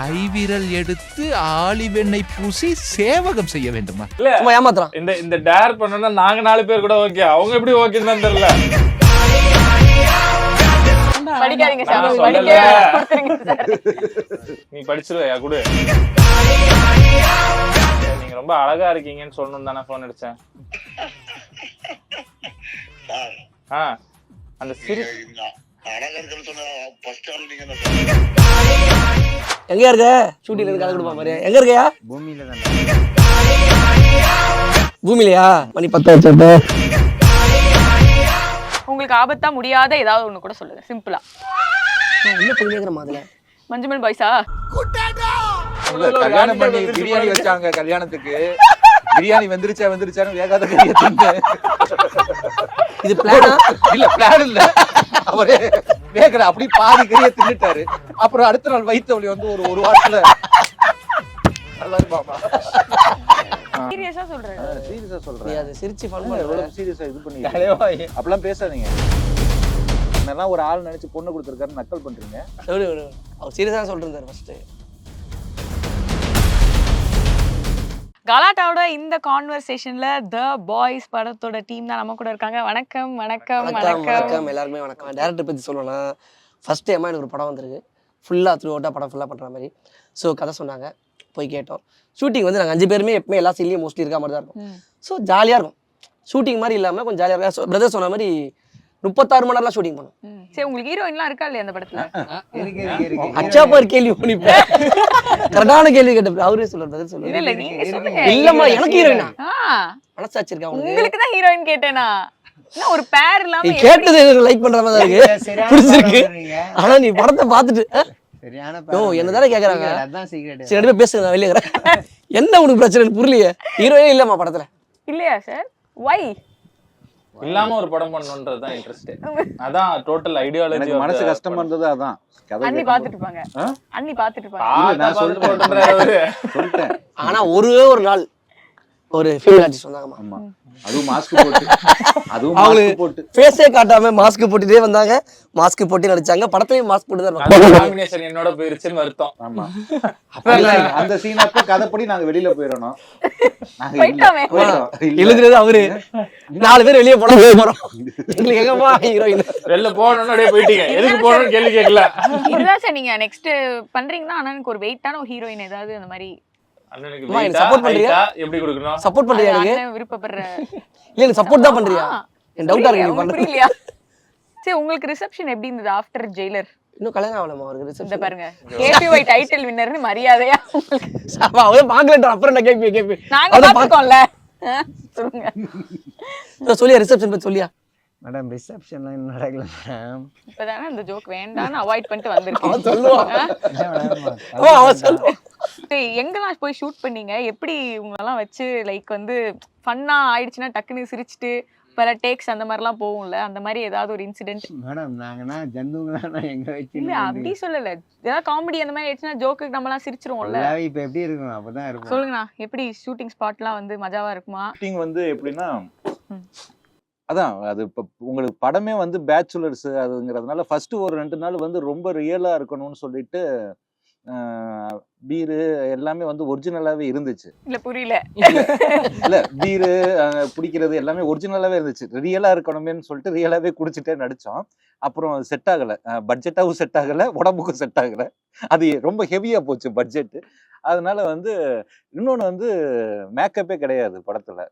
ஐவிரல் எடுத்து ஆலிவெண்ணெய் பூசி சேவகம் செய்ய வேண்டுமா? இல்ல ஏமாத்துறான். இந்த டேர் பண்ணா நாங்க 4 பேர் கூட ஓகே, அவங்க எப்படி ஓகேன்னு தான் தெரியல. படிக்காதீங்க சார், நான் படிக்க சொல்லல. கொடுத்துருங்க சார். நீ படிச்சிருவையா குடு. நீங்க ரொம்ப அழகா இருக்கீங்கன்னு சொல்லணும் தானே போன் அடிச்சேன். அந்த சிரி எங்க இருக்க? ஷூட்டிங்ல இருந்து கதை கொடுப்பா மாதிரி. எங்க இருக்கையா? பூமியில தான். பூமியிலயா? மணி 10 உங்களுக்கு ஆபத்தா முடியாத ஏதாவது ஒண்ணு கூட சொல்லுங்க சிம்பிளா. என்ன புரியுங்கிற மாதிரி. மஞ்சுமல் பாய்ஸா? கல்யாணம் பண்ணி பிரியாணி வச்சாங்க கல்யாணத்துக்கு. பிரியாணி வந்துருச்சான்னு வேகாத கறியை தின்னு. இது பிளானா? இல்ல பிளான் இல்ல, அவரே வேகல அப்படி பாதி கறியை தின்னுட்டாரு. அப்புறம் அடுத்த நாள் வயிற்று வலி வந்து ஒரு வாரத்துல நல்லா இருப்பாமா. சீரியஸா சொல்றேன். சீரியஸா நீ சொல்றேன். அதை சிரிச்சு ஃபன் எவ்வளவு சீரியஸா இது பண்ணி அப்பெல்லாம் பேசாதீங்க. என்னெல்லாம் ஒரு ஆள் நினைச்சு பொண்ணு கொடுத்துருக்காரு நக்கல் பண்றீங்க. அவர் சீரியஸா சொல்றாரு ஃபர்ஸ்ட். கலாட்டாவோட இந்த கான்வர்சேஷன்ல த பாய்ஸ் படத்தோட டீம் தான் நம்ம கூட இருக்காங்க. வணக்கம் வணக்கம் வணக்கம். வணக்கம் எல்லாருமே வணக்கம். டேரக்டர் பத்தி சொல்லணும்னா ஃபர்ஸ்ட் டைமா எனக்கு ஒரு படம் வந்திருக்கு. ஃபுல்லா த்ரூ அவுட்டா படம் ஃபுல்லா பண்ற மாதிரி. ஸோ கதை சொன்னாங்க, போய் கேட்டோம். ஷூட்டிங் வந்து நாங்கள் 5 பேருமே எப்பவுமே எல்லா சீன்லையும் மோஸ்ட்லி இருக்க மாதிரி தான் இருக்கும். ஸோ ஜாலியாக இருக்கும். ஷூட்டிங் மாதிரி இல்லாமல் கொஞ்சம் ஜாலியாக இருக்கும். பிரதர் சொன்ன மாதிரி 36 மணி நேரம் ஷூட்டிங் பண்ணும். சரி, உங்களுக்கு ஹீரோயின்லாம் இருக்கா இல்லையா அந்த படத்துல? அச்சாப்பா ஒரு கேள்வி பண்ணிப்பேன். கரெக்டான கேள்வி கேட்ட அவரே சொல்ற பதில் சொல்லுங்க. இல்ல நீங்க சொல்லுங்க. இல்லம்மா எனக்கு ஹீரோயினா ஆ, மனசாட்சி இருக்கா உங்களுக்கு? உங்களுக்கு தான் ஹீரோயின் கேட்டேனா? என்ன ஒரு பேர் நீ இல்லாம கேட்டது லைக் பண்ற மாதிரி தான் இருக்கு, பிடிச்சிருக்கு. ஆனா நீ படத்தை பார்த்துட்டு சரியான என்னதானே கேக்குறாங்க. அதான் சீக்ரெட். சரி ரெண்டு பேசுங்க, நான் வெளியே இருக்கிறேன். என்ன உனக்கு பிரச்சனை புரியலையே? ஹீரோயே இல்லம்மா படத்துல. இல்லையா சார்? வை இல்லாம ஒரு படம் பண்ணணும்ன்றது தான் இன்ட்ரெஸ்ட். அதான் டோட்டல் ஐடியாலஜி. எனக்கு மனசு கஷ்டமா இருந்தது அதான். அண்ணி பாத்துட்டு இருப்பாங்க. அண்ணி பாத்துட்டு இருப்பாங்க. நான் சொல்லிட்டேன். ஆனா ஒரு நாள் ஒரு ஃபீமேல் ஆர்டிஸ்ட் வந்தாங்கம்மா. ஆமா, அதுவும் மாஸ்க் போட்டு ஃபேஸே காட்டாம மாஸ்க் போட்டுட்டே வந்தாங்க. மாஸ்க் போட்டு நடிச்சாங்க. படத்துலயும் மாஸ்க் போட்டு தான் காம்பினேஷன் என்னோட போயிருச்சுன்னு வருத்தம். ஆமா, அந்த சீன் அப்ப கதைப்படி நாங்க வெளியில போயிடணும். எழுதுறது அவரு. 4 பேர் வெளியே போனா போறோம். எங்களுக்கு எங்கம்மா ஹீரோயின் வெளில போகணும்னு அப்படியே போயிட்டீங்க. எதுக்கு போகணும்னு கேள்வி கேட்கல. இதுதான் சார் நீங்க நெக்ஸ்ட் பண்றீங்கன்னா அண்ணனுக்கு ஒரு வெயிட்டான ஒரு ஹீரோயின் ஏதாவது அந்த மாதிரி அண்ணனுக்கு அம்மா, எனக்கு வெயிட்டா, support பண்றியா? ஹைட்டா எப்படி கொடுக்கணும்? சப்போர்ட் பண்றியா எனக்கு? அண்ணன் விருப்பப்படுற இல்ல எனக்கு சப்போர்ட் தான் பண்றியா? என் டவுட்டா இருக்கு நீ உங்களுக்கு பண்றது. புரியலையா? சரி, உங்களுக்கு ரிசப்ஷன் எப்படி இருந்தது ஆஃப்டர் ஜெயிலர்? இன்னும் கல்யாணம் ஆகலமா அவருக்கு? இந்த ரிசப்ஷன் பாருங்க, KPY டைட்டில் வின்னர்னு மரியாதையா அவரே பாக்கலடா. அப்புறம் என்ன கேப்பி நாங்க பாத்துக்கோம்ல. சொல்லுங்க, சொல்லியா ரிசப்ஷன் பத்தி சொல்லியா? மேடம் ரிசப்ஷன்லாம் இன்னும் நடக்கல மேடம். இப்பதானே அந்த ஜோக் வேண்டாம்னு அவாய்ட் பண்ணிட்டு வந்திருக்கேன். அவன் சொல்லுவான். மேடம் அவன் சொல்லுவான். சரி, எங்கெல்லாம் போய் ஷூட் பண்ணீங்க? எப்படி உங்களெல்லாம் வச்சு லைக் வந்து ஃபன்னா ஆயிடுச்சுன்னா டக்குன்னு சிரிச்சுட்டு பல டேக்ஸ் அந்த மாதிரிலாம் போகும்ல, அந்த மாதிரி ஏதாவது ஒரு இன்சிடென்ட்? மேடம் நாங்கன்னா ஜந்துங்களா எங்க வச்சு இல்ல அப்படி சொல்லல, ஏதாவது காமெடி அந்த மாதிரி ஆயிடுச்சுன்னா ஜோக்கு நம்மலாம் சிரிச்சிருவோம்ல. இப்ப எப்படி இருக்கும் அப்பதான் இருக்கும். சொல்லுங்கண்ணா, எப்படி ஷூட்டிங் ஸ்பாட்லாம் வந்து மஜாவா இருக்குமா? ஷூட்டிங் வந்து எப்படின்னா அதான் அது இப்போ உங்களுக்கு படமே வந்து பேச்சுலர்ஸ் அதுங்கிறதுனால ஃபர்ஸ்ட் ஒரு 2 நாள் வந்து ரொம்ப ரியலா இருக்கணும்னு சொல்லிட்டு பீரு எல்லாமே வந்து ஒரிஜினலாவே இருந்துச்சு. இல்ல புரியல. இல்ல பீரு பிடிக்கிறது எல்லாமே ஒரிஜினலாவே இருந்துச்சு. ரியலா இருக்கணுமேன்னு சொல்லிட்டு ரியலாவே குடிச்சிட்டே நடிச்சோம். அப்புறம் செட் ஆகல, பட்ஜெட்டாவும் செட் ஆகல, உடம்புக்கும் செட் ஆகல. அது ரொம்ப ஹெவியா போச்சு பட்ஜெட். அதனால வந்து இன்னொன்னு வந்து மேக்கப்பே கிடையாது படத்துல.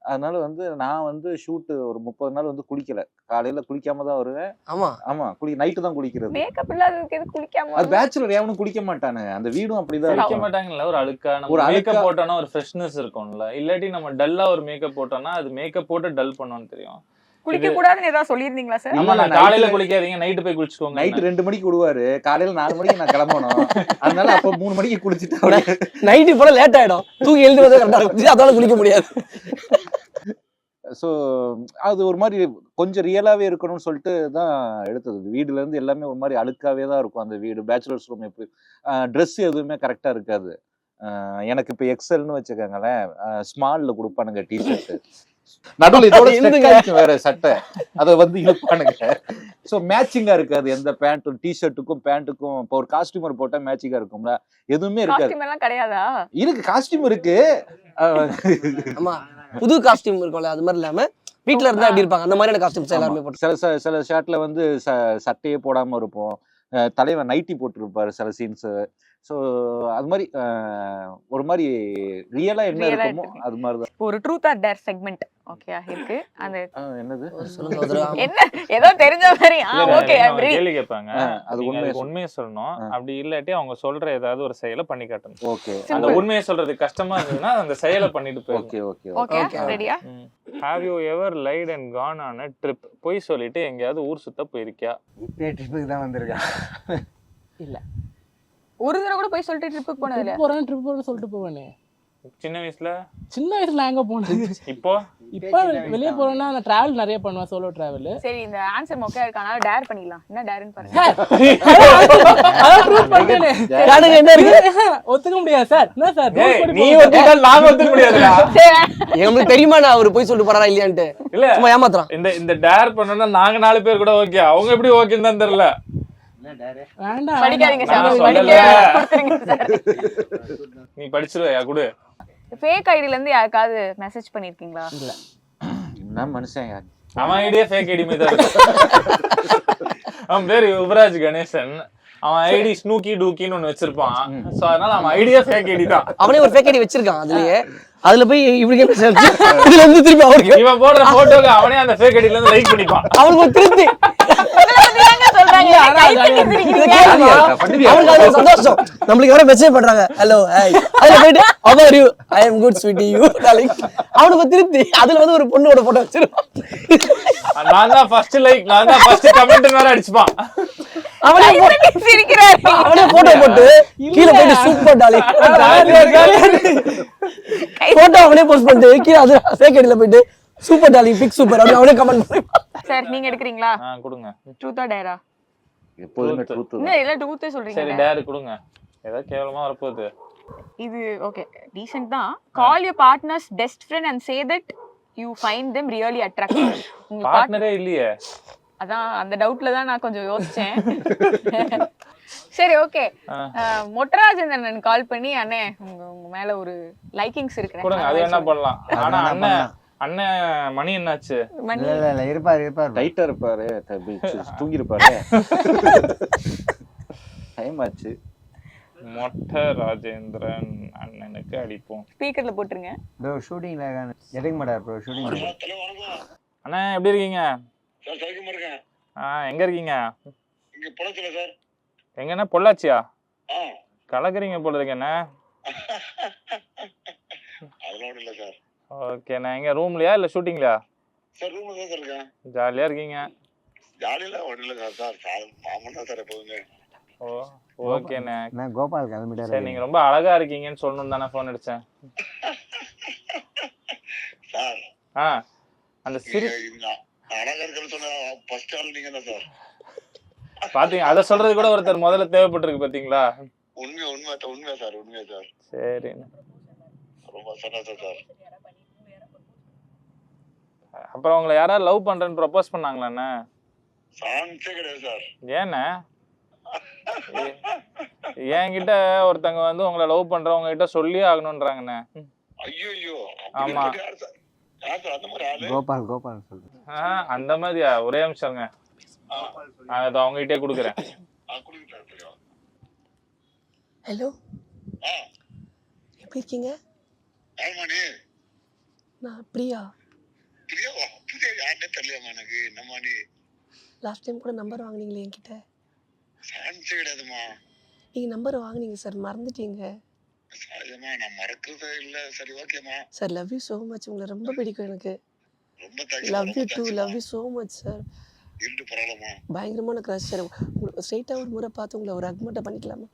அதனால வந்து நான் வந்து ஷூட் ஒரு 30 நாள் வந்து குளிக்கல. காலையில குளிக்காம தான் வருவேன். ஆமா ஆமா, நைட்டு தான் குளிக்கிறது. மேக்கப் இல்லாததுக்கு எது குளிக்காம? அது பேச்சுலர் எவனும் குளிக்க மாட்டானுங்க. அந்த வீடும் அப்படிதான் குளிக்க இருக்கும். மாட்டாங்கல்ல, ஒரு அழுக்கா ஒரு ஒரு அழுக்கா- மேக்கப் போட்டோம்னா ஒரு ஃப்ரெஷ்னஸ் இருக்கும்ல. இல்லாட்டி நம்ம டல்லா ஒரு மேக்கப் போட்டோம்னா அது மேக்கப் போட்டு டல் பண்ணோம்னு தெரியும். குளிக்க கூடாதுன்னு ஏதாவது சொல்லியிருந்தீங்களா சார்? ஆமா, இல்ல, காலையில night- குளிக்காதீங்க, நைட்டு போய் குளிச்சுக்கோங்க. நைட்டு 2 மணிக்கு விடுவாரு, காலையில 4 மணிக்கு நான் கிளம்பணும். அதனால அப்ப 3 மணிக்கு குளிச்சுட்டு அப்படியே நைட்டு போல லேட் ஆயிடும். தூங்கி எழுந்து வந்து கரெக்டா இருக்கும். அதனால குளிக்க முடியாது. ஸோ அது ஒரு மாதிரி கொஞ்சம் ரியலாகவே இருக்கணும்னு சொல்லிட்டு தான் எடுத்தது. வீடுலேருந்து எல்லாமே ஒரு மாதிரி அழுக்காவே தான் இருக்கும். அந்த வீடு பேச்சுலர்ஸ் ரூம் எப்படி ட்ரெஸ் எதுவுமே கரெக்டாக இருக்காது. எனக்கு இப்போ எக்ஸல்னு வச்சுக்கோங்களேன், ஸ்மாலில் கொடுப்பானுங்க டிஷர்ட்டு. நடுவில் இதோட எதுங்க? stuck வேற சட்டை அதை வந்து இழுப்பானுங்க. ஸோ மேட்சிங்கா இருக்காது எந்த பேண்ட்டும் டிஷர்ட்டுக்கும் பேண்ட்டுக்கும். இப்போ ஒரு காஸ்டியூமர் போட்டா மேட்சிங்கா இருக்கும்ல, எதுவுமே இருக்காது. காஸ்டியூம் எல்லாம் கிடையாதா? இருக்கு, காஸ்டியூம் இருக்கு. ஆமா, புது காஸ்டியூம் இருக்கும்ல, அது மாதிரி இல்லாம வீட்ல இருந்தா எப்படி இருப்பாங்க அந்த மாதிரியான காஸ்டியூம்ஸ் எல்லாருமே போட்டு. சில ஷர்ட்ல வந்து சட்டையே போடாம இருப்போம். தலைவன் நைட்டி போட்டிருப்பாரு சில சீன்ஸ். ஸோ அது மாதிரி ஒரு மாதிரி ரியலா என்ன இருக்குமோ அது மாதிரிதான். ஒரு ட்ரூத் ஆர் டேர் செக்மெண்ட் ஓகேயா இருக்கு. அந்த என்னது சொல்லுங்க ஒரு தடவை. என்ன ஏதோ தெரிஞ்ச மாதிரி ஓகே கேள்வி கேட்பாங்க, அது நீங்க உண்மையை அதுக்கு உண்மையை சொல்லணும். அப்படி இல்லாட்டி அவங்க சொல்ற ஏதாவது ஒரு செயலை பண்ணி காட்டணும். ஓகே அந்த உண்மையை சொல்றது கஷ்டமா இருந்ததுன்னா அந்த செயலை பண்ணிட்டு போயிடும். ஓகே ஓகே ரெடியா? Have you ever light and Khan on a trip? போய் சொல்லிட்டு எங்கேயாவது ஊர் சுத்த போயிருக்கியா? இப்பயே ட்ரிப்புக்கு தான் வந்திருக்கா. இல்ல ஒரு தடவை கூட போய் சொல்லிட்டு ட்ரிப்புக்கு போனது இல்ல. ட்ரிப் போறேன்னு சொல்லிட்டு போவேனே சின்ன வயசுல. சின்ன வயசுல நான் எங்க போனேன். இப்போ இப்போ வெளியே போறேன்னா நான் டிராவல் நிறைய பண்ணுவேன், சோலோ டிராவல். சரி இந்த ஆன்சர் மொக்கையா இருக்கானா டேர் பண்ணிடலாம். என்ன டேர்னு பாருங்க. அதான் ப்ரூவ் பண்ணேனே. காடுங்க என்ன இருக்கு? ஒத்துக்க முடியாது சார். என்ன சார் நீ ஒத்துக்கிட்டால் நாங்க ஒத்துக்க முடியாதுடா. எங்களுக்கு தெரியுமா நான் அவர் போய் சொல்லிட்டு போறாரா இல்லையான்ட்டு? இல்ல சும்மா ஏமாத்துறான். இந்த டேர் பண்ணோம்னா நாங்க 4 பேர் கூட ஓகே, அவங்க எப்படி ஓகேன்னு தான் தெரியல. வேண்டாம் படிக்காதீங்க சார், நான் படிக்க சொல்லல. கொடுத்துருங்க சார். நீ படிச்சிருவையா குடு. ஃபேக் ஐடில இருந்து யாருக்காவது மெசேஜ் பண்ணிருக்கீங்களா? இல்ல. என்ன மனுஷன் யார்? அவன் ஐடியா ஃபேக் ஐடி மாதிரி தான் இருக்கு. அவன் பேரு யுவராஜ் கணேசன். அவன் ஐடி ஸ்னூக்கி டூக்கின்னு ஒண்ணு வச்சிருப்பான். சோ அதனால அவன் ஐடியா ஃபேக் ஐடி தான். அவனே ஒரு ஃபேக் ஐடி வச்சிருக்கான். அதுலயே அதுல போய் இப்படி இதுல இருந்து திருப்பி அவருக்கு இவன் போடுற போட்டோக்கு அவனே அந்த ஃபேக் ஐடில இருந்து லைக் பண்ணிப்பான். அவனுக்கு ஒரு திருப்தி. சொல்றாங்க அவனுக்கு அது ஒரு சந்தோஷம். நம்மளுக்கு யாரோ மெசேஜ் பண்றாங்க, ஹலோ ஹாய், அதுல போயிட்டு how are you, I am good sweetie you darling. அவனுக்கு ஒரு திருப்தி. அதுல வந்து ஒரு பொண்ணோட போட்டோ வச்சிருப்பான். நான் தான் ஃபர்ஸ்ட் லைக், நான் தான் ஃபர்ஸ்ட் கமெண்ட் வேற அடிச்சுப்பான். அவனே சிரிக்கிறாரு. அவனே போட்டோ போட்டு கீழே போயிட்டு சூப்பர் டார்லிங் போட்டோ அவனே போஸ்ட் பண்ணிட்டு கீழே அது ஃபேக் ஐடில போயிட்டு சூப்பர் டார்லிங் பிக் சூப்பர் அப்படி அவனே கமெண்ட் பண்ணிப்பான். சார் நீங்க எடுக்கிறீங்களா? கொடுங்க. ட்ரூத்தா டேரா? எப்போதுமே ட்ரூத் இல்ல இல்ல ட்ரூத்தே சொல்றீங்க. சரி டேர் கொடுங்க. ஏதோ கேவலமா வரப்போகுது. இது ஓகே டீசன்ட் தான். Call your partners best friend and say that you find them really attractive. உங்க பார்ட்னரே இல்லையே. அதான் அந்த டவுட்ல தான் நான் கொஞ்சம் யோசிச்சேன். சரி ஓகே, மொட்டராஜேந்திரன் கால் பண்ணி அண்ணே உங்க மேல ஒரு லைக்கிங்ஸ் இருக்கு கொடுங்க, அது என்ன பண்ணலாம். ஆனா அண்ணன் மணி என்னாச்சு? இல்ல இருப்பாரு டைட்டா இருப்பாரு, தூங்கி இருப்பாரு. டைம் ஆச்சு. மொட்டை ராஜேந்திரன் அண்ணனுக்கு அடிப்போம். ஸ்பீக்கர்ல போட்டுருங்க. ப்ரோ ஷூட்டிங்ல எடுக்க மாட்டார் ப்ரோ ஷூட்டிங். அண்ணா எப்படி இருக்கீங்க? சார் சௌக்கியமா இருக்கேன். எங்க இருக்கீங்க? இங்க பொள்ளாச்சில சார். எங்கண்ணா பொள்ளாச்சியா? ஆ கலக்குறீங்க போல இருக்கேண்ணா. அதெல்லாம் ஒண்ணும் இல்ல சார். ஓகேண்ணா, எங்க ரூம்லயா இல்ல ஷூட்டிங்லயா? சார் ரூம்ல தான் சார் இருக்கேன். ஜாலியா இருக்கீங்க. ஜாலியில ஒண்ணும் இல்ல சார். சார் மாமன் தான் சார் எப்போதுமே. ஓ ஓகேண்ணா. நான் கோபால் கிளம்பிட்டாரு. சரி, நீங்க ரொம்ப அழகா இருக்கீங்கன்னு சொல்லணும் தானே ஃபோன் அடிச்சேன். சார் அந்த சிரி நான் அழகா இருக்குன்னு சொன்ன ஃபர்ஸ்ட் ஆள் நீங்க தான் சார். பாத்தீங்க, அத சொல்றது கூட ஒருத்தர் முதல்ல தேவைப்பட்டிருக்கு பாத்தீங்களா? உண்மையா சார். சரி, ரொம்ப சந்தோஷம் சார். அப்புறம் உங்களை யாராவது லவ் பண்றேன்னு ப்ரப்போஸ் பண்ணாங்களாண்ணா? சான்ஸே கிடையாது சார். ஏண்ணா? என்கிட்ட ஒருத்தங்க வந்து உங்களை லவ் பண்றவங்க கிட்ட சொல்லி ஆகணும்ன்றாங்கண்ணே. ஐயோ ஆமா. அந்த மாதிரி ஆளு கோபால் சொல்றேன். அந்த மாதிரியா? ஒரே நிமிஷங்க, அதை அவங்க கிட்டே கொடுக்குறேன். ஹலோ, எப்படி இருக்கீங்க? ஆமாண்ணே. நான் பிரியா. யாருன்னே தெரியலையாமா எனக்கு. என்னம்மா நீ லாஸ்ட் டைம் கூட நம்பர் வாங்குனீங்களே என்கிட்ட. சான்ஸே கிடையாதுமா. நீங்க நம்பர் வாங்குனீங்க சார், மறந்துட்டீங்க நான் மறக்கிறதே இல்ல. சரி ஓகேமா sir. Love you so much. உங்களை ரொம்ப பிடிக்கும் எனக்கு. ரொம்ப thanks. Love you too. Love you so much sir. இருந்து பரவாயில்லமா. பயங்கரமான கிரஷ் சார். ஸ்ட்ரைட்டா ஒரு முறை பார்த்து உங்களை ஒரு அக்மெண்ட் பண்ணிக்கலாமா?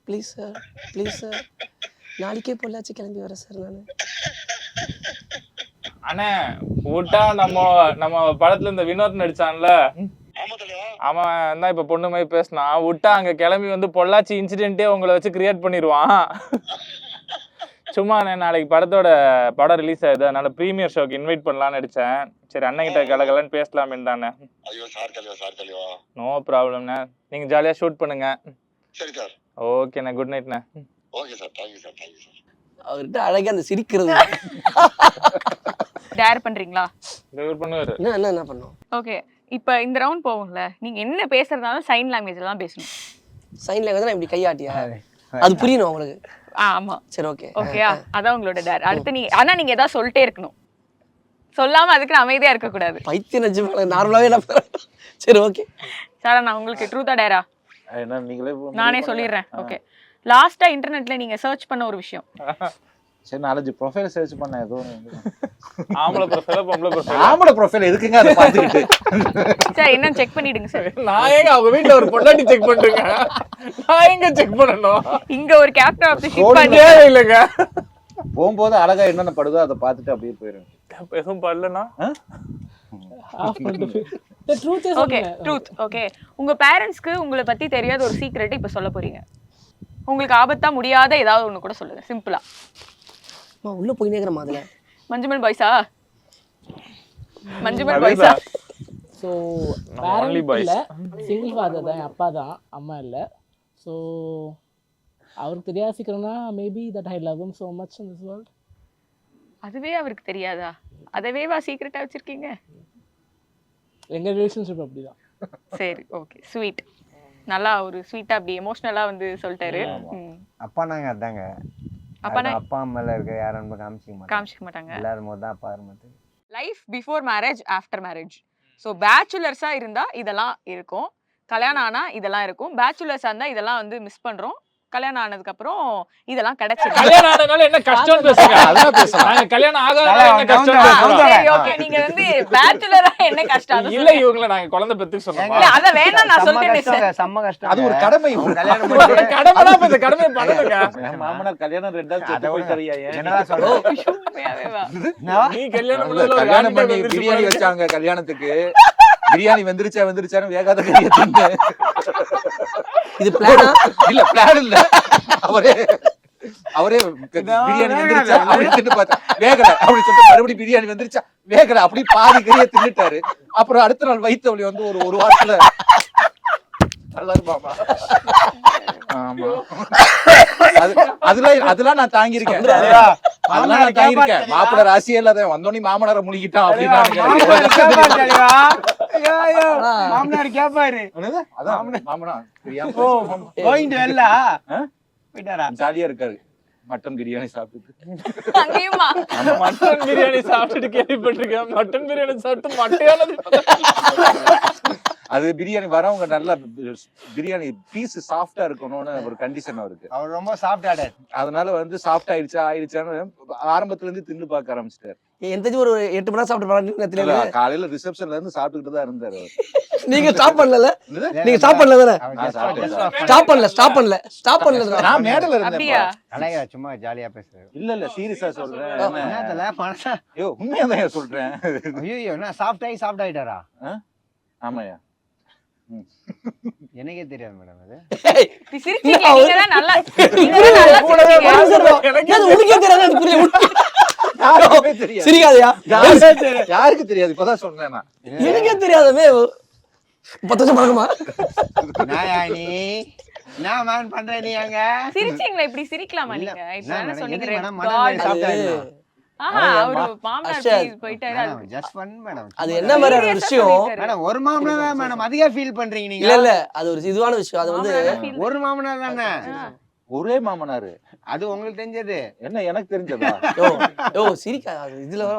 Please sir, please sir. நாளைக்கே பொள்ளாச்சி கிளம்பி வரேன் சார் நான். அண்ணே விட்டா நம்ம படத்துல இந்த வினோத் நடிச்சான்ல, அவன் தான் இப்ப பொண்ணு மாதிரி பேசினான். விட்டா அங்க கிளம்பி வந்து பொள்ளாச்சி இன்சிடென்ட்டே உங்களை வச்சு கிரியேட் பண்ணிடுவான். சும்மா நான் நாளைக்கு படம் ரிலீஸ் ஆகுது, அதனால ப்ரீமியர் ஷோக்கு இன்வைட் பண்ணலாம்னு அடிச்சேன். சரி அண்ணன்கிட்ட கலகலன்னு பேசலாமேன்னு தானே. ஐயோ சார் தலைவா. நோ ப்ராப்ளம்ண்ணே, நீங்க ஜாலியா ஷூட் பண்ணுங்க. சரி சார். ஓகேண்ணே, குட் நைட்ண்ணே. Okay sir, thank you sir. அவர்கிட்ட அழகா அந்த சிரிக்கிறது டேர் பண்றீங்களா? இவர் பண்ணுவாரு. என்ன பண்ணோம். ஓகே, இப்போ இந்த ரவுண்ட் போகும்ல, நீங்க என்ன பேசுறதாலும் சைன் லாங்குவேஜ்ல தான் பேசணும். சைன் லாங்குவேஜ் இப்படி கையாட்டியா அது புரியணும் உங்களுக்கு. ஆமா, சரி ஓகே ஓகேயா, அதான் உங்களோட டேர். அடுத்து நீங்க ஏதாவது சொல்லிட்டே இருக்கணும், சொல்லாம அதுக்கு அமைதியா இருக்க கூடாது. பைத்தியம் நினைச்சு நார்மலாவே நான் சரி ஓகே சார், நான் உங்களுக்கு ட்ரூத்தா டேரா என்ன நீங்களே நானே சொல்லிடுறேன். ஓகே, லாஸ்டா இன்டர்நெட்ல நீங்க சர்ச் பண்ண ஒரு விஷயம். சரி 4 ப்ரொஃபைல் சர்ச் பண்ண ஏதோ ஆம்பளை ப்ரொஃபைலா பொம்பளை ப்ரொஃபைல்? ஆம்பளை ப்ரொஃபைல் எதுக்குங்க அதை பார்த்துக்கிட்டு? சார் என்ன செக் பண்ணிடுங்க சார். நான் எங்க அவங்க வீட்டுல ஒரு பொண்டாட்டி செக் பண்றேங்க, நான் எங்க செக் பண்ணணும்? இங்க ஒரு கேப்டன் ஆஃப் தி ஷிப் பண்ணே இல்லங்க. போகும்போது அழகா என்னென்ன படுதோ அதை பார்த்துட்டு அப்படியே போயிடும். எதுவும் பண்ணலனா ஓகே, ட்ரூத். ஓகே, உங்க பேரண்ட்ஸ்க்கு உங்களை பத்தி தெரியாத ஒரு சீக்ரெட் இப்ப சொல்ல போறீங்க. உங்களுக்கு ஆபத்தா முடியாத ஏதாவது ஒண்ணு கூட சொல்லுங்க, சிம்பிளா. உள்ள போய் நேக்கிற மாதிரி மஞ்சுமல் பாய்ஸா? மஞ்சுமல் பாய்ஸா? ஸோ பேரண்ட் இல்லை, சிங்கிள் ஃபாதர் தான், அப்பா தான், அம்மா இல்லை. ஸோ அவருக்கு தெரியாத சீக்கிரம்னா maybe that I love him so much in this world. அதுவே அவருக்கு தெரியாதா? அதவேவா சீக்ரெட்டா வச்சிருக்கீங்க? எங்கள் ரிலேஷன்ஷிப் அப்படிதான். சரி ஓகே, ஸ்வீட். நல்லா ஒரு ஸ்வீட்டா அப்படி எமோஷனலா வந்து சொல்லிட்டாரு. அப்பா நாங்க அதாங்க. அப்பா அம்மால இருக்க யாரும் காமிச்சிக்க மாட்டாங்க. எல்லாரும் போது தான் அப்பா இருந்தது. Life before marriage, after marriage. So பேச்சுலர்ஸா இருந்தா இதெல்லாம் இருக்கும், கல்யாணம் ஆனா இதெல்லாம் இருக்கும். பேச்சுலர்ஸா இருந்தா இதெல்லாம் வந்து மிஸ் பண்றோம், கல்யாணம் ஆனதுக்கு அப்புறம் இதெல்லாம் கிடைச்சிருக்கு. கல்யாணம் ஆனதுனால என்ன கஷ்டம் பேசுங்க, அதான் பேசலாம். நாங்க கல்யாணம் ஆகாதனால என்ன கஷ்டம் பேசுறோம்? சரி ஓகே, நீங்க வந்து பேச்சுலரா என்ன கஷ்டம்? இல்ல இவங்கள நாங்க குழந்தை பெத்து சொன்னோம். இல்ல அத வேணாம் நான் சொல்லிட்டேன். செம்ம கஷ்டம். அது ஒரு கடமை. கல்யாணம் ஒரு கடமைனா இப்ப இந்த கடமையை பண்ணுங்க. மாமனார் கல்யாணம் 2 செத்து போயிட்டாரியா? என்னடா சொல்ற? நீ கல்யாணம் பண்ணதுல ஒரு கல்யாணம் பண்ணி பிரியாணி வச்சாங்க கல்யாணத்துக்கு. பிரியாணி வெந்திருச்சான்னு வேகாத கறியை தின்னு. இது பிளானா? இல்ல பிளான் இல்ல, அவரே பிரியாணி வெந்திருச்சா அப்படி தின்னு பார்த்தா வேகல அப்படி சொல்லிட்டு மறுபடியும் பிரியாணி வெந்திருச்சா வேகல அப்படி பாதி கறியை தின்னுட்டாரு. அப்புறம் அடுத்த நாள் வயிற்று வலி வந்து ஒரு வாரத்துல நல்லா இருப்பாமா. ஆமா, அதெல்லாம் நான் தாங்கியிருக்கேன். அதெல்லாம் நான் தாங்கியிருக்கேன். மாப்பிள்ள ராசியே இல்லாத வந்தோடனே மாமனாரை முழுகிட்டான் அப்படின்னு மாமனார் கேப்பாரு. ஜாலியா இருக்காரு, மட்டன் பிரியாணி சாப்பிட்டு. அங்கேயுமா மட்டன் பிரியாணி சாப்பிட்டுட்டு கேள்விப்பட்டிருக்கேன். மட்டன் பிரியாணி சாப்பிட்டு மட்டையானது. அது பிரியாணி வரவங்க நல்லா பிரியாணி பீஸ் சாஃப்டா இருக்கணும்னு ஒரு கண்டிஷன் அவருக்கு. அவர் ரொம்ப சாஃப்ட் ஆர்டர். அதனால வந்து சாஃப்ட் ஆயிடுச்சான்னு ஆரம்பத்துல இருந்து தின்னு பார்க்க ஆரம்பிச்சிட்டாரு. எந்த ஒரு 8 மணி நேரம் சாப்பிட்டு காலையில ரிசப்ஷன்ல இருந்து சாப்பிட்டுக்கிட்டு தான் இருந்தாரு. நீங்க ஸ்டாப் பண்ணல? நீங்க ஸ்டாப் பண்ணல தானே? ஸ்டாப் பண்ணல. நான் மேடல இருந்தேன். அப்படியா? அழகா சும்மா ஜாலியா பேசுறாரு. இல்ல சீரியஸா சொல்றேன். என்னதல பணசா? ஐயோ உண்மையாதான் சொல்றேன். ஐயோ என்ன சாஃப்ட் ஆயிட்டாரா? ஆமாயா, எனக்கே தெரியாது மேடம். அது சிரிச்சீங்க, நீங்க தான் நல்லா சிரிக்காதயா? யாருக்கு தெரியாது, இப்பதான் சொன்னேன் நான். எனக்கே தெரியாதமே. 10 வருஷம் பழக்கமா? நான் மேன் பண்றேன். நீ அங்க சிரிச்சீங்களா? இப்படி சிரிக்கலாமா நீங்க? இப்ப என்ன சொன்னீங்க? அது என்ன மாதிரி விஷயம் மேடம்? ஒரு மாமனார் தான் மேடம், அதிகா ஃபீல் பண்றீங்க நீங்க. இல்ல இல்ல, அது ஒரு இதுவான விஷயம். அது வந்து ஒரு மாமனார் தானே, ஒரே மாமனாரு. அது உங்களுக்கு தெரிஞ்சது என்ன எனக்கு தெரிஞ்சதா? யோ சிரிக்கா, இதுல வர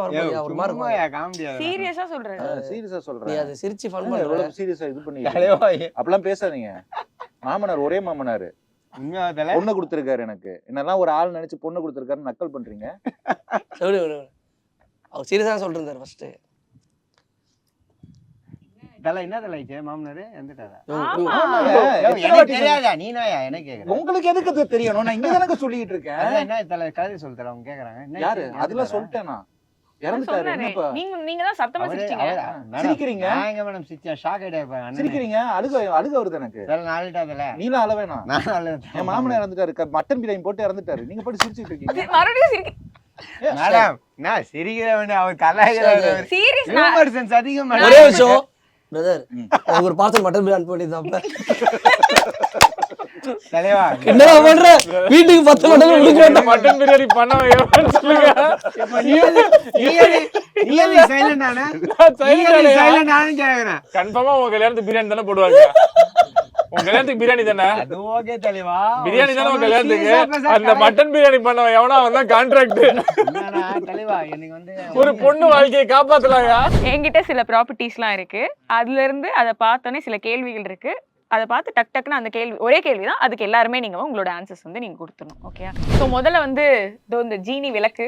ஒரு மாதிரி இருக்கும். காமெடியா சீரியஸா சொல்றேன். சீரியஸா நீ சொல்றேன். அது சிரிச்சு ஃபன் பண்ற. எவ்வளவு சீரியஸா இது பண்ணி அப்பலாம் பேசாதீங்க. மாமனார் ஒரே மாமனாரு. பொண்ணு கொடுத்திருக்காரு எனக்கு. என்னெல்லாம் ஒரு ஆள் நினைச்சு பொண்ணு கொடுத்திருக்காரு, நக்கல் பண்றீங்க. அவர் சீரியஸா சொல்லிட்டு இருந்தாரு ஃபர்ஸ்ட். என்ன தலைச்சே மாமனாரு வந்துட்டாரா? எனக்கு தெரியாதா? நீ நாயா எனக்கு கேக்குறேன். உங்களுக்கு எதுக்கு தெரியணும்? நான் இங்க தானே சொல்லிட்டு இருக்கேன். என்ன தலை கதை சொல்லித்தர அவங்க கேக்குறாங்க. யாரு? அதெல்லாம் சொல்லிட்டேன் நான். இறந்துட்டாரு சொன்னாரு. என்னப்பா நீங்க தான் சத்தமா சிரிச்சீங்க. சிரிக்கிறீங்க நான் எங்க மேடம் சிரிச்சேன், ஷாக் ஆயிட்டேன். சிரிக்கிறீங்க அழுக வருது எனக்கு. நாளிட்டாதுல நீலாம் அழ வேணாம். நான் என் மாமனார் இறந்துட்டாரு, மட்டன் பிரியாணி போட்டு இறந்துட்டாரு, நீங்க போட்டு சிரிச்சுட்டு இருக்கீங்க. மறுபடியும் சிரிக்க மேடம் நான் சிரிக்கிற வேண்டிய அவர் கலாய்க்கிறார். சீரியஸ் ஹியூமர் சென்ஸ் அதிகம் ஒரே மேடம். விஷயம் பிரதர், எனக்கு ஒரு பார்சல் மட்டன் பிரியாணி பண்ணிதான் தலைவா என்னடா பண்ற? வீட்டுக்கு 10 மட்டன் கொடுக்க மாட்டேன். மட்டன் பிரியாணி பண்ண வைக்கணும்னு சொல்லுங்க. கன்ஃபார்மா உங்க கல்யாணத்துக்கு பிரியாணி தானே போடுவாங்க. உங்க கல்யாணத்துக்கு பிரியாணி தானே? அது ஓகே தலைவா. பிரியாணி தானே உங்க கல்யாணத்துக்கு. அந்த மட்டன் பிரியாணி பண்ண எவனா வந்தா கான்ட்ராக்ட். தலைவா எனக்கு வந்து ஒரு பொண்ணு வாழ்க்கையை காப்பாத்தலாங்க. என்கிட்ட சில ப்ராப்பர்ட்டிஸ்லாம் இருக்கு. அதுல இருந்து அதை பார்த்தோன்னே சில கேள்விகள் இருக்கு. அதை பார்த்து டக்குன்னு அந்த கேள்வி, ஒரே கேள்வி தான், அதுக்கு எல்லாருமே நீங்க உங்களோட ஆன்சர்ஸ் வந்து நீங்க கொடுத்துடணும். ஓகே? ஸோ முதல்ல வந்து இந்த ஜீனி விளக்கு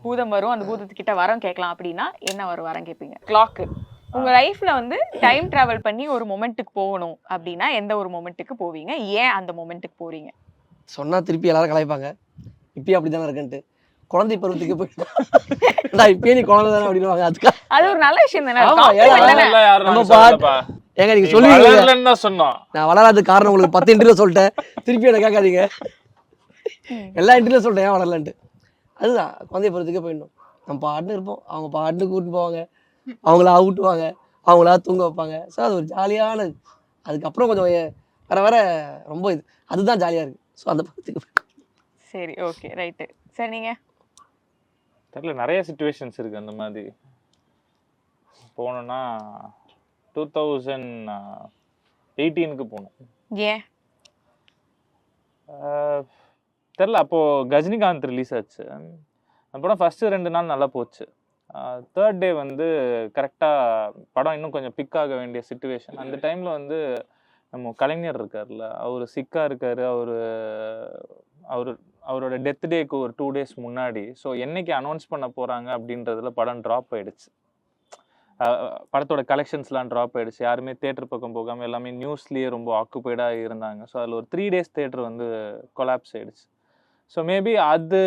பூதம் வரும், அந்த பூதத்துக்கிட்ட வரம் கேட்கலாம் அப்படின்னா என்ன ஒரு வரம் கேட்பீங்க? கிளாக்கு. உங்க லைஃப்ல வந்து டைம் டிராவல் பண்ணி ஒரு மொமெண்ட்டுக்கு போகணும் அப்படின்னா எந்த ஒரு மொமெண்ட்டுக்கு போவீங்க? ஏன் அந்த மொமெண்ட்டுக்கு போறீங்க? சொன்னா திருப்பி எல்லாரும் கலாய்ப்பாங்க, இப்பயும் அப்படிதானே இருக்குன்ட்டு. குழந்தை பருவத்துக்கு போய் இப்பயே நீ குழந்தை தானே அப்படின்னு அதுக்காக அது ஒரு நல்ல விஷயம் தானே. ஆமா, compliment தானே. நம்ம பாட்டு ஏங்க நீங்க சொல்லுவீங்க சொன்னோம். நான் வளராத காரணம் உங்களுக்கு 10 இன்டர்வியூ சொல்லிட்டேன், திருப்பி என்ன கேட்காதீங்க. எல்லா இன்டர்வியூ சொல்லிட்டேன் ஏன் வளரலன்ட்டு. அதுதான் குழந்தை பருவத்துக்கே போயிடணும். நம்ம பாட்டுன்னு இருப்போம், அவங்க பாட்டுன்னு கூப்பிட்டு போவாங்க, அவங்களா ஊட்டுவாங்க, அவங்களா தூங்க வைப்பாங்க. ஸோ அது ஒரு ஜாலியானது. அதுக்கப்புறம் கொஞ்சம் வர வர ரொம்ப இது அதுதான் ஜாலியாக இருக்குது. ஸோ அந்த படத்துக்கு சரி, ஓகே, ரைட்டு. சரி, நீங்க தெரியல, நிறைய சிச்சுவேஷன்ஸ் இருக்கு அந்த மாதிரி. போனோம்னா 2018க்கு போனோம். ஏன் தெரில, அப்போ கஜினிகாந்த் ரிலீஸ் ஆச்சு. அந்த படம் ஃபர்ஸ்ட் 2 நாள் நல்லா போச்சு. 3rd டே வந்து கரெக்டாக படம் இன்னும் கொஞ்சம் பிக் ஆக வேண்டிய சிச்சுவேஷன். அந்த டைமில் வந்து நம்ம கலைஞர் இருக்கார்ல, அவர் சிக்காக இருக்கார். அவரோட டெத் டேக்கு ஒரு 2 days முன்னாடி. ஸோ என்னைக்கு அனௌன்ஸ் பண்ண போகிறாங்க அப்படின்றதுல படம் ட்ராப் ஆகிடுச்சு. படத்தோட கலெக்ஷன்ஸ்லாம் ட்ராப் ஆகிடுச்சு. யாருமே தேட்டர் பக்கம் போகாமல் எல்லாமே நியூஸ்லேயே ரொம்ப ஆக்குப்பைடாக இருந்தாங்க. ஸோ அதில் ஒரு 3 days தேட்டர் வந்து கொலாப்ஸ் ஆகிடுச்சு. ஸோ மேபி அது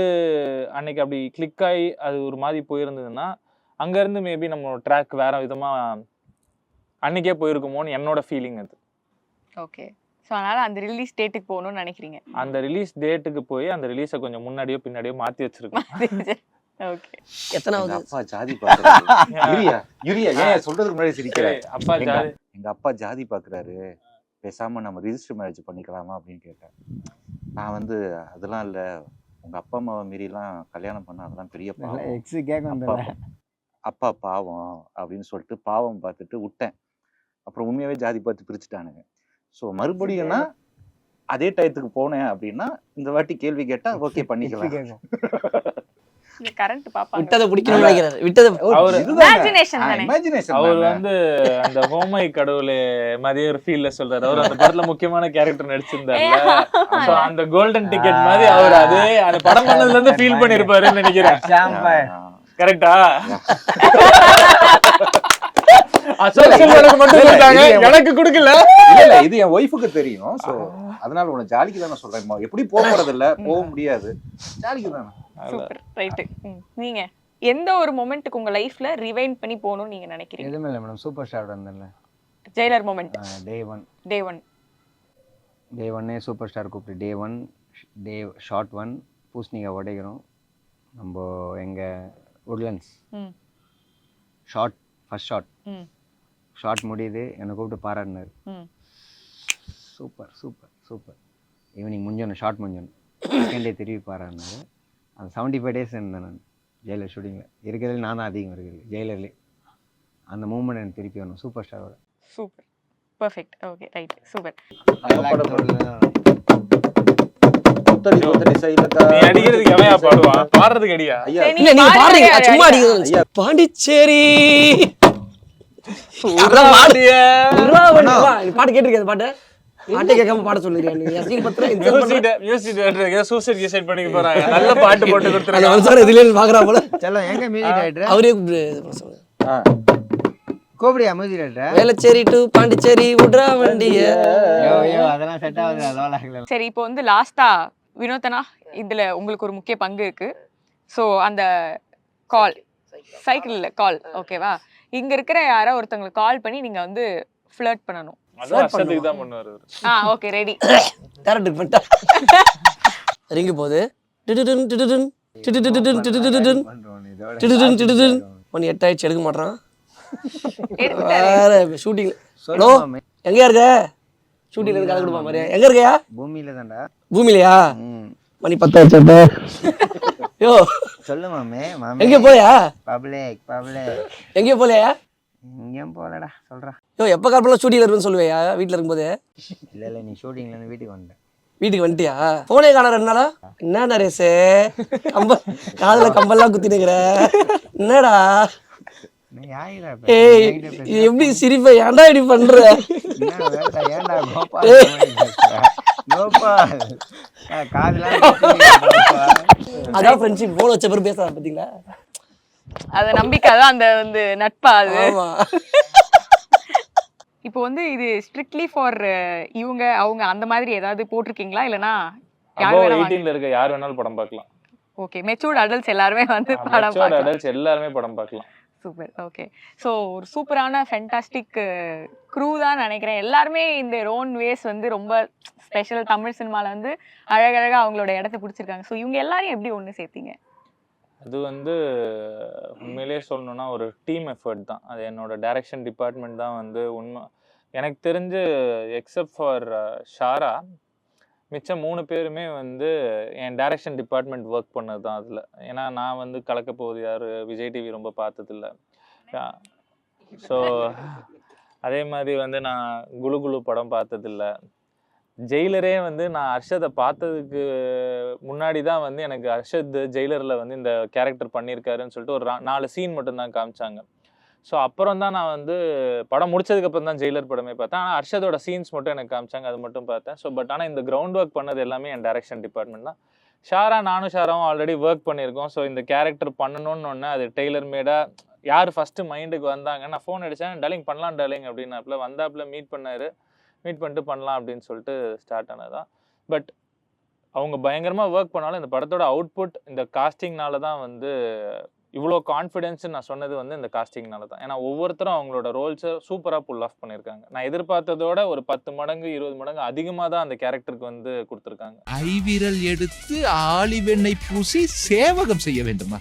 அன்னைக்கு அப்படி கிளிக் ஆகி அது ஒரு மாதிரி போயிருந்ததுன்னா அங்கேருந்து மேபி நம்ம ட்ராக் வேற விதமாக அன்னைக்கே போயிருக்குமோன்னு என்னோட ஃபீலிங் அது. ஓகே. ஸோ அதனால அந்த ரிலீஸ் டேட்டுக்கு போகணும்னு நினைக்கிறீங்க? அந்த ரிலீஸ் டேட்டுக்கு போய் அந்த ரிலீஸை கொஞ்சம் முன்னாடியோ பின்னாடியோ மாற்றி வச்சிருக்கோம். ஓகே. எத்தனாவது அப்பா ஜாதி பாக்குறாரு. யுரியா ஏன் சொல்றதுக்கு முன்னாடி சிரிக்கிறேன். அப்பா ஜாதி. எங்க அப்பா ஜாதி பாக்குறாரு, பேசாம நம்ம ரிஜிஸ்டர் மேரேஜ் பண்ணிக்கலாமா அப்படின்னு கேட்டேன். நான் வந்து அதெல்லாம் இல்ல, உங்க அப்பா அம்மாவை மீறிலாம் கல்யாணம் பண்ண அதெல்லாம் பெரிய பாவம், எக்ஸ் கேட்க வந்தல அப்பா பாவம் அப்படின்னு சொல்லிட்டு பாவம் பார்த்துட்டு விட்டேன். அப்புறம் உண்மையாவே ஜாதி பார்த்து பிரிச்சுட்டானுங்க. ஸோ மறுபடியும்னா அதே டயத்துக்கு போனேன் அப்படின்னா இந்த வாட்டி கேள்வி கேட்டா ஓகே பண்ணிக்கலாம். கரண்ட் பாப்பாங்க. விட்டதை பிடிக்கணும்னு நினைக்கிறாரு. விட்டதை அவரு Imagination தானே. இமேஜினேஷன். அவர் வந்து அந்த ஹோமை கடவுளே மதிய ஒரு ஃபீல்ல சொல்றாரு. அவர் அந்த படத்துல முக்கியமான கேரக்டர் நடிச்சிருந்தாருல. சோ அந்த கோல்டன் டிக்கெட் மாதிரி அவர் அதே அந்த படம் பண்ணதுல இருந்து ஃபீல் பண்ணிருப்பாருன்னு நினைக்கிறேன். கரெக்டா? எனக்கு கொடுக்கல. இல்ல இது என் ஒய்ஃபுக்கு தெரியும். சோ அதனால உன ஜாலிக்கு தானே சொல்றேன். எப்படி போக போறது இல்ல, போக முடியாது, ஜாலிக்கு தானே. Super, right. நீங்க எந்த ஒரு மொமெண்ட்டுக்கு உங்க லைஃப்ல ரிவைண்ட் பண்ணி போகணும்னு நீங்க நினைக்கிறீங்க? எதுவுமே இல்லை மேடம். சூப்பர் ஸ்டார் வந்தேன்ல, ஜெயிலர் மொமெண்ட். டே ஒன்னே சூப்பர் ஸ்டார் கூப்பிட்டு டே ஷார்ட் 1 பூசணிக்கா உடைக்கிறோம் நம்ம எங்க உட்லண்ட்ஸ். ஃபர்ஸ்ட் ஷார்ட் முடியுது, என்னை கூப்பிட்டு பாராட்டினார். சூப்பர் ஈவினிங் முடிஞ்சோன்னு ஷார்ட் முடிஞ்சோன்னு செகண்ட் டே திருப்பி பாராட்டினார். அந்த 75 days இருந்தேன் நான் ஜெயிலர் ஷூட்டிங்கில். இருக்கிறதுல நான் தான் அதிகம் இருக்கிறது ஜெயிலர்லேயே. அந்த மூமெண்ட் எனக்கு திருப்பி வரணும் சூப்பர் ஸ்டாரோட. Super, perfect, okay, right, super. நீ அடிக்கிறதுக்கு எவையா பாடுவா, பாடுறதுக்கு அடியா? இல்ல நீங்க பாடுறீங்க, நான் சும்மா அடிக்கிறது. பாண்டிச்சேரி பாட்டு கேட்டிருக்கேன். பாட்டு பாட்டே கேட்காம பாட சொல்லிருக்கேன். மியூசிக் டைரக்டர் சூசைட் கிசைட் பண்ணிக்க போறாங்க. நல்ல பாட்டு போட்டு கொடுத்துறாங்க. சார் இதுல பாக்குறா போல. செல்லம் எங்க மியூசிக் டைரக்டர்? அவரே கோபடியா music director? Velachery to Pondicherry உட்ரா வண்டிய. அதெல்லாம் செட் ஆகுது, அதெல்லாம். சரி, இப்போ வந்து லாஸ்டா வினோதனா இதுல உங்களுக்கு ஒரு முக்கிய பங்கு இருக்கு. ஸோ அந்த கால் சைக்கிள் இல்ல கால் ஓகேவா இங்க இருக்கிற யாரோ ஒருத்தங்களுக்கு கால் பண்ணி நீங்க வந்து ஃப்ளர்ட் பண்ணணும் அதுவும் அர்ஷத்துக்கு தான் பண்ணுவாரு அவரு. ஓகே ரெடி டேரக்டர் பண்ணிட்டா ரிங்கு போகுது டிடுடுன் டிடுடுன் டிடுடுடுன் டிடுடுடுன் பண்றோம் இதோட டிடுடுன் டிடுடுன் மணி 8 ஆயிடுச்சு எடுக்க மாட்டான் எடுத்துட்டாரு வேற ஷூட்டிங் ஹலோ சொல்லுமாமே எங்கயா இருக்க ஷூட்டிங்ல இருந்து கலந்து கொடுப்பா மாதிரி எங்க இருக்கையா பூமியில தான்டா. பூமியிலையா ம். மணி 10 ஆயிடுச்சு யோ சொல்லுமாமே மாமே. எங்க போயா பப்ளிக் எங்கேயும் போலையா எங்கேயும் போகலடா சொல்றா. யோ எப்போ கால் பண்ணலாம் ஷூட்டிங்ல இருக்குன்னு சொல்லுவேயா வீட்டில் இருக்கும்போது இல்ல நீ ஷூட்டிங்ல இருந்து வீட்டுக்கு வந்துட்டேன். வீட்டுக்கு வந்துட்டியா போனே காண 2 நாளா என்ன நரேஷு காதுல கம்பெல்லாம் குத்தி நிக்கிற என்னடா நீ யாருடா இப்ப? ஏய் என்கிட்ட பேசுற? இது எப்படி சிரிப்ப ஏன்டா இப்படி பண்ற என்ன வேண்டா, ஏன்டா கோபால் இந்த மாதிரி பேசுற? கோபால் காதுலாம் கோபால். அதான் ஃப்ரெண்ட்ஷிப் போன் வச்ச பிறகு பேசாத பாத்தீங்களா அத நம்பிக்கை அதான் அந்த வந்து நட்பா அது ஆமா இப்போ வந்து இது ஸ்ட்ரிக்ட்லி ஃபார் இவங்க அவங்க அந்த மாதிரி ஏதாவது போட்டிருக்கீங்களா இல்லனா யார் above வேணா 18 இருக்க யார் வேணாலும் படம் பார்க்கலாம். ஓகே மெச்சூர்ட் அடல்ட்ஸ் எல்லாரும் வந்து படம் மெச்சூர்ட் பார்க்கலாம் அடல்ட்ஸ் எல்லாருமே படம் பார்க்கலாம். சூப்பர் ஓகே ஸோ ஒரு சூப்பரான ஃபென்டாஸ்டிக் க்ரூ தான் நினைக்கிறேன் எல்லாருமே இந்த ஓன் வேஸ் வந்து ரொம்ப ஸ்பெஷல் தமிழ் சினிமாவில் வந்து அழகழகாக அவங்களோட இடத்த பிடிச்சிருக்காங்க ஸோ இவங்க எல்லாரையும் எப்படி ஒன்று சேர்த்தீங்க அது வந்து உண்மையிலேயே சொல்லணும்னா ஒரு டீம் எஃபர்ட் தான். அது என்னோட டைரக்ஷன் டிபார்ட்மெண்ட் தான் வந்து உண்மை எனக்கு தெரிஞ்சு எக்ஸப்ட் ஃபார் ஷாரா மிச்சம் 3 பேருமே வந்து என் டைரக்ஷன் டிபார்ட்மெண்ட் ஒர்க் பண்ணது தான் அதில். ஏன்னா நான் வந்து கலக்க போகுது யார் விஜய் டிவி ரொம்ப பார்த்ததில்ல. ஸோ அதே மாதிரி வந்து நான் குலு குலு படம் பார்த்ததில்ல. ஜெயிலரே வந்து நான் அர்ஷதை பார்த்ததுக்கு முன்னாடி தான் வந்து எனக்கு அர்ஷத் ஜெயிலரில் வந்து இந்த கேரக்டர் பண்ணியிருக்காருன்னு சொல்லிட்டு ஒரு 4 சீன் மட்டும்தான் காமிச்சாங்க. ஸோ அப்புறம் தான் நான் வந்து படம் முடிச்சதுக்கப்புறம் தான் ஜெயிலர் படமே பார்த்தேன். ஆனால் அர்ஷதோட சீன்ஸ் மட்டும் எனக்கு காமிச்சாங்க, அது மட்டும் பார்த்தேன். ஸோ பட் ஆனால் இந்த கிரவுண்ட் ஒர்க் பண்ணது எல்லாமே என் டைரக்ஷன் டிபார்ட்மெண்ட் தான். நானும் ஷாராவும் ஆல்ரெடி ஒர்க் பண்ணியிருக்கோம். ஸோ இந்த கேரக்டர் பண்ணணும்னு ஒன்று அது டெய்லர் மேடாக யார் ஃபஸ்ட்டு மைண்டுக்கு வந்தாங்க நான் ஃபோன் அடித்தேன் டார்லிங் பண்ணலாம் டார்லிங் அப்படின்னாப்புல வந்தாப்புல மீட் பண்ணிட்டு பண்ணலாம் அப்படின்னு சொல்லிட்டு ஸ்டார்ட் ஆனதான். பட் அவங்க பயங்கரமாக ஒர்க் பண்ணாலும் இந்த படத்தோட அவுட்புட் இந்த காஸ்டிங்னால தான் வந்து இவ்வளோ கான்ஃபிடென்ஸ் நான் சொன்னது வந்து இந்த காஸ்டிங்னால தான். ஏன்னா ஒவ்வொருத்தரும் அவங்களோட ரோல்ஸை சூப்பராக புல் ஆஃப் பண்ணியிருக்காங்க. நான் எதிர்பார்த்ததோட ஒரு 10 மடங்கு 20 மடங்கு அதிகமாக தான் அந்த கேரக்டருக்கு வந்து கொடுத்துருக்காங்க. ஐவிரல் எடுத்து ஆலிவெண்ணை பூசி சேவகம் செய்ய வேண்டுமா?